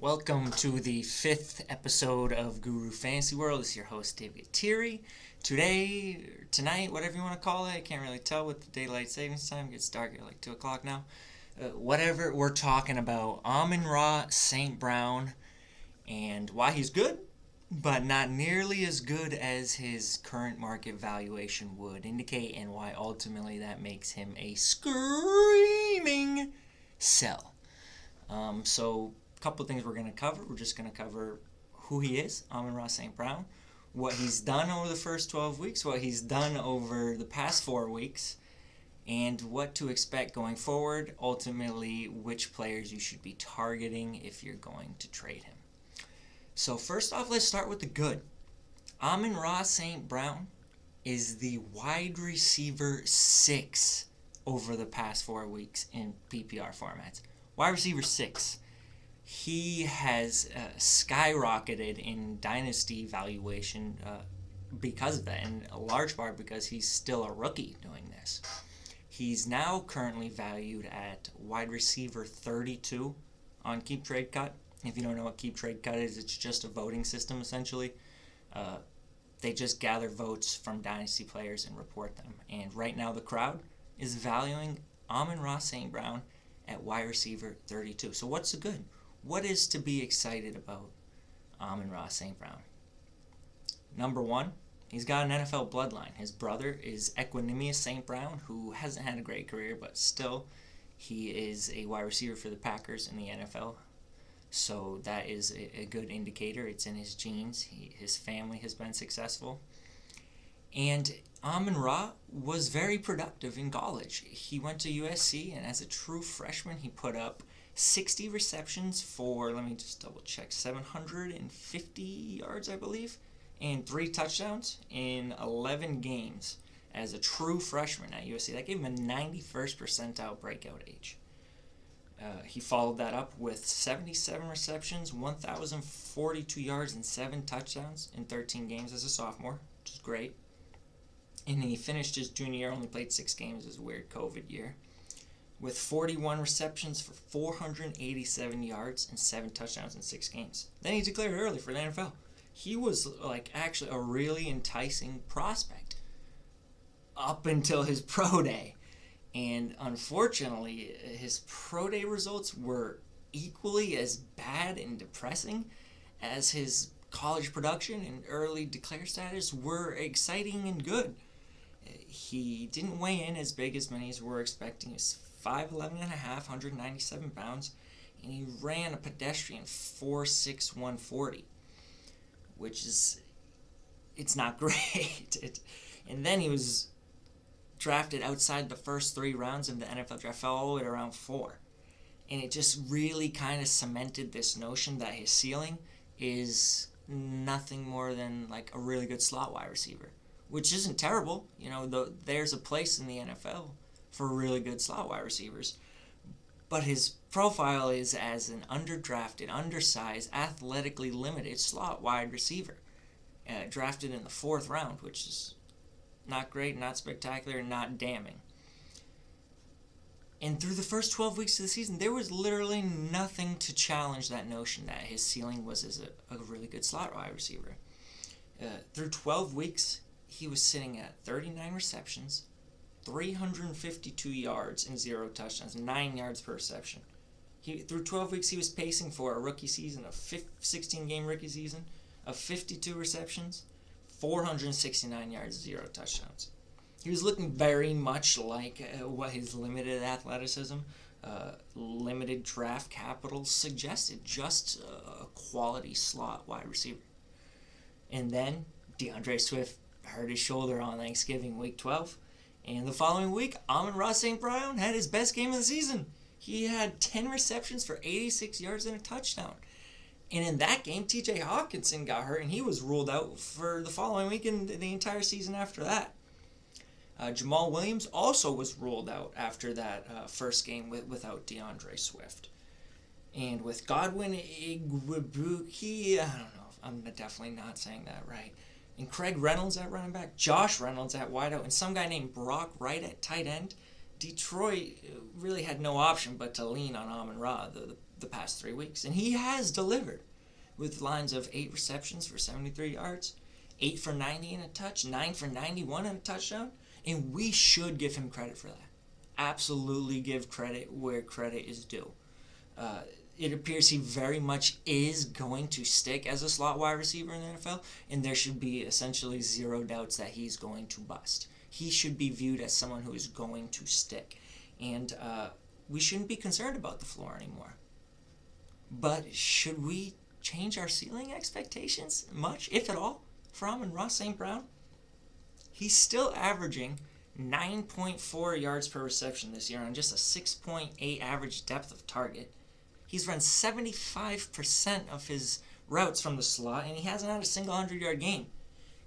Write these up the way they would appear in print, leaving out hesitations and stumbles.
Welcome to the 5th episode of Guru Fantasy World. This is your host, David Thierry. Tonight, whatever you want to call it, I can't really tell with the daylight savings time. It gets dark at like 2 o'clock now. Whatever, we're talking about Amon-Ra St. Brown and why he's good, but not nearly as good as his current market valuation would indicate, and why ultimately that makes him a screaming sell. So a couple of things we're going to cover. We're just going to cover who he is, Amon-Ra St. Brown, what he's done over the first 12 weeks, what he's done over the past 4 weeks, and what to expect going forward, ultimately which players you should be targeting if you're going to trade him. So first off, let's start with the good. Amon-Ra St. Brown is the wide receiver 6 over the past 4 weeks in PPR formats. Wide receiver 6. He has skyrocketed in dynasty valuation because of that, in a large part because he's still a rookie doing this. He's now currently valued at wide receiver 32 on Keep Trade Cut. If you don't know what Keep Trade Cut is, it's just a voting system essentially. They just gather votes from dynasty players and report them. And right now the crowd is valuing Amon-Ra St. Brown at wide receiver 32. So what's the good? What is to be excited about Amon-Ra St. Brown? Number one, he's got an NFL bloodline. His brother is Equanimeous St. Brown, who hasn't had a great career, but still, he is a wide receiver for the Packers in the NFL. So that is a good indicator. It's in his genes. His family has been successful. And Amon-Ra was very productive in college. He went to USC, and as a true freshman, he put up 60 receptions for, let me just double check, 750 yards, I believe, and 3 touchdowns in 11 games as a true freshman at USC. That gave him a 91st percentile breakout age. He followed that up with 77 receptions, 1,042 yards, and 7 touchdowns in 13 games as a sophomore, which is great. And he finished his junior year, only played 6 games. It was a weird COVID year, with 41 receptions for 487 yards and 7 touchdowns in 6 games. Then he declared early for the NFL. He was actually a really enticing prospect up until his pro day. And unfortunately, his pro day results were equally as bad and depressing as his college production and early declare status were exciting and good. He didn't weigh in as big as many were expecting. He was 5'11 and a half, 197 pounds, and he ran a pedestrian 4.6 140, which is, it's not great. And then he was drafted outside the first 3 rounds of the NFL draft, fell all the way to round 4. And it just really kind of cemented this notion that his ceiling is nothing more than like a really good slot wide receiver, which isn't terrible. You know, there's a place in the NFL for really good slot wide receivers. But his profile is as an underdrafted, undersized, athletically limited slot wide receiver, drafted in the 4th round, which is not great, not spectacular, not damning. And through the first 12 weeks of the season, there was literally nothing to challenge that notion that his ceiling was as a really good slot wide receiver. Through 12 weeks, he was sitting at 39 receptions, 352 yards, and 0 touchdowns, 9 yards per reception. Through 12 weeks, he was pacing for a rookie season, a 16-game rookie season, of 52 receptions, 469 yards, 0 touchdowns. He was looking very much like what his limited athleticism, limited draft capital suggested, just a quality slot wide receiver. And then DeAndre Swift hurt his shoulder on Thanksgiving week 12, and the following week, Amon-Ra St. Brown had his best game of the season. He had 10 receptions for 86 yards and a touchdown. And in that game, TJ Hockenson got hurt, and he was ruled out for the following week and the entire season after that. Jamal Williams also was ruled out after that first game without DeAndre Swift. And with Godwin Igwebuike, I don't know, I'm definitely not saying that right. And Craig Reynolds at running back, Josh Reynolds at wideout, and some guy named Brock Wright at tight end, Detroit really had no option but to lean on Amon-Ra. The the past 3 weeks, and he has delivered with lines of 8 receptions for 73 yards, 8 for 90 and a touch, 9 for 91 and a touchdown, and we should give him credit for that. Absolutely give credit where credit is due. It appears he very much is going to stick as a slot wide receiver in the NFL, and there should be essentially zero doubts that he's going to bust. He should be viewed as someone who is going to stick, and we shouldn't be concerned about the floor anymore. But should we change our ceiling expectations much, if at all, for Amon-Ra St. Brown? He's still averaging 9.4 yards per reception this year on just a 6.8 average depth of target. He's run 75% of his routes from the slot, and he hasn't had a single 100-yard game.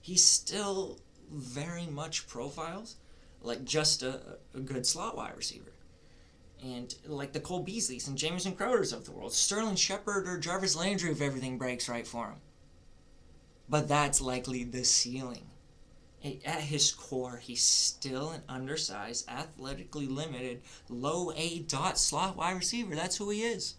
He still very much profiles like just a good slot wide receiver. And like the Cole Beasleys and Jamison Crowders of the world, Sterling Shepard or Jarvis Landry if everything breaks right for him. But that's likely the ceiling. At his core, he's still an undersized, athletically limited, low-ADoT slot wide receiver. That's who he is.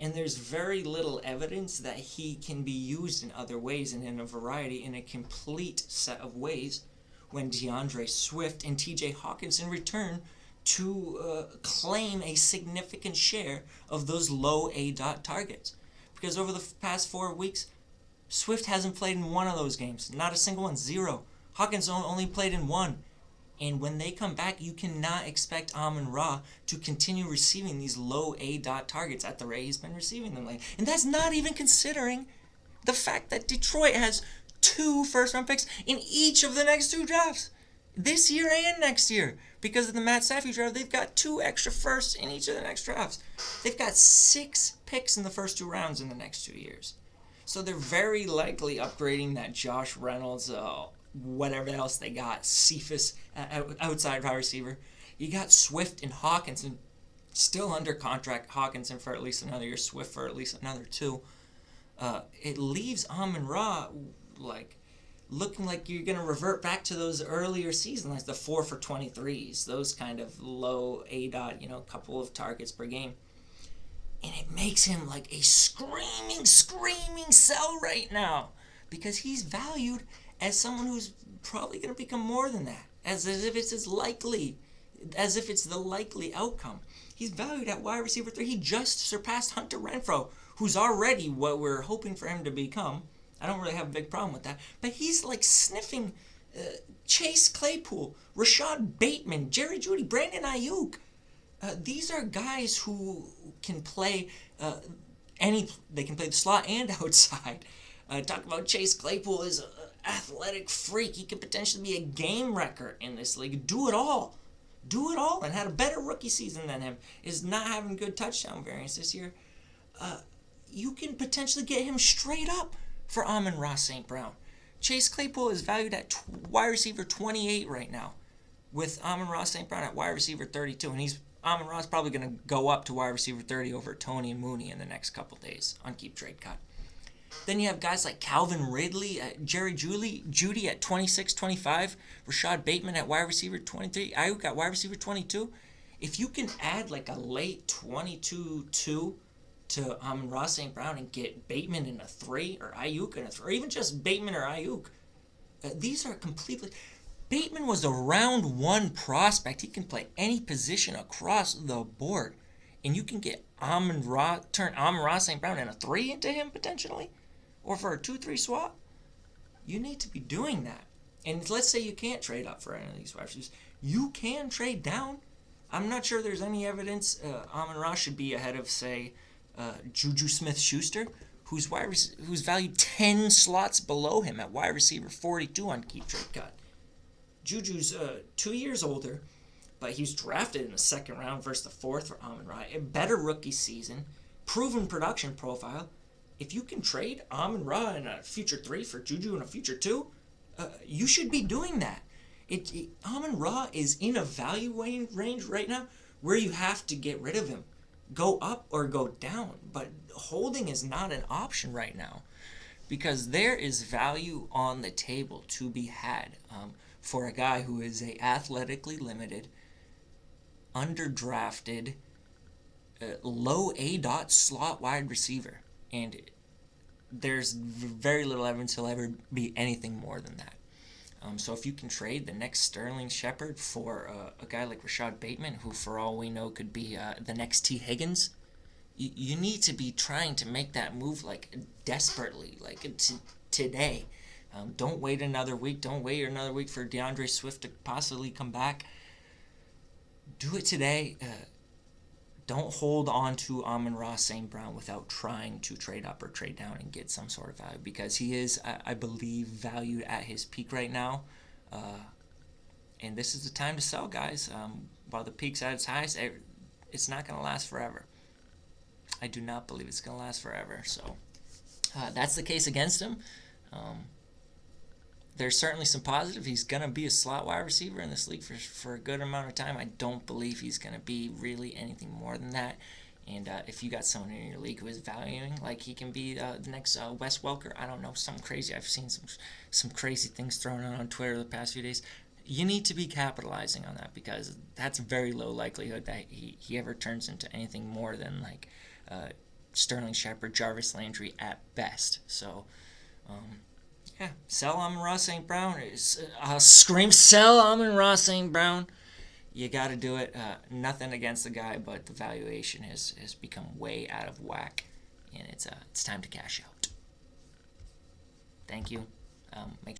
And there's very little evidence that he can be used in other ways and in a variety, in a complete set of ways, when DeAndre Swift and TJ Hockenson return to claim a significant share of those low-ADoT targets. Because over the past 4 weeks, Swift hasn't played in one of those games. Not a single one. 0. Hockenson only played in 1. And when they come back, you cannot expect Amon-Ra to continue receiving these low-ADoT targets at the rate he's been receiving them. And that's not even considering the fact that Detroit has 2 first-round picks in each of the next 2 drafts. This year and next year. Because of the Matt Stafford draft, they've got 2 extra firsts in each of the next drafts. They've got 6 picks in the first 2 rounds in the next 2 years. So they're very likely upgrading that Josh Reynolds, whatever else they got, Cephas, outside wide receiver. You got Swift and Hockenson still under contract. Hockenson for at least another year, Swift for at least another 2. It leaves Amon-Ra looking like you're going to revert back to those earlier seasons, like the 4 for 23s, those kind of low-ADoT, couple of targets per game. And it makes him like a screaming sell right now, because he's valued as someone who's probably going to become more than that, as if it's the likely outcome. He's valued at wide receiver 3. He just surpassed Hunter Renfrow, who's already what we're hoping for him to become. I don't really have a big problem with that. But he's like sniffing Chase Claypool, Rashod Bateman, Jerry Jeudy, Brandon Aiyuk. These are guys who can play they can play the slot and outside. Talk about Chase Claypool is an athletic freak. He could potentially be a game wrecker in this league. Do it all, and had a better rookie season than him. Is not having good touchdown variance this year. You can potentially get him straight up for Amon-Ra St. Brown. Chase Claypool is valued at wide receiver 28 right now, with Amon-Ra St. Brown at wide receiver 32, and Amon-Ra's probably going to go up to wide receiver 30 over Tony and Mooney in the next couple days on Keep Trade Cut. Then you have guys like Calvin Ridley, Jerry Jeudy at 26, 25, Rashod Bateman at wide receiver 23, Aiyuk at wide receiver 22. If you can add like a late 22-2 to Amon-Ra St. Brown and get Bateman in a 3 or Aiyuk in a 3, or even just Bateman or Aiyuk, these are completely... Bateman was a round 1 prospect. He can play any position across the board. And you can get turn Amon-Ra St. Brown in a 3 into him potentially, or for a 2-3 swap. You need to be doing that. And let's say you can't trade up for any of these wide receivers. You can trade down. I'm not sure there's any evidence Amon-Ra should be ahead of, say, Juju Smith-Schuster, who's valued 10 slots below him at wide receiver 42 on Keep Trade Cut. Juju's 2 years older, but he was drafted in the 2nd round versus the 4th for Amon-Ra. A better rookie season, proven production profile. If you can trade Amon-Ra in a future 3 for Juju in a future 2, you should be doing that. Amon-Ra is in a value range right now where you have to get rid of him. Go up or go down, but holding is not an option right now, because there is value on the table to be had for a guy who is a athletically limited, underdrafted low-ADoT slot wide receiver, and there's very little evidence he'll ever be anything more than that. So if you can trade the next Sterling Shepard for a guy like Rashod Bateman, who for all we know could be the next T. Higgins, you need to be trying to make that move like desperately, like today. Don't wait another week. Don't wait another week for DeAndre Swift to possibly come back. Do it today. Don't hold on to Amon-Ra St. Brown without trying to trade up or trade down and get some sort of value, because he is, I believe, valued at his peak right now. And this is the time to sell, guys. While the peak's at its highest, it's not going to last forever. I do not believe it's going to last forever. So that's the case against him. There's certainly some positive. He's going to be a slot wide receiver in this league for a good amount of time. I don't believe he's going to be really anything more than that. And if you got someone in your league who is valuing like he can be the next Wes Welker, I don't know, something crazy. I've seen some crazy things thrown out on Twitter the past few days. You need to be capitalizing on that, because that's very low likelihood that he ever turns into anything more than like Sterling Shepard, Jarvis Landry at best. So, yeah, sell Amon-Ra St. Brown. Scream, sell Amon-Ra St. Brown. You got to do it. Nothing against the guy, but the valuation has become way out of whack, and it's time to cash out. Thank you. Make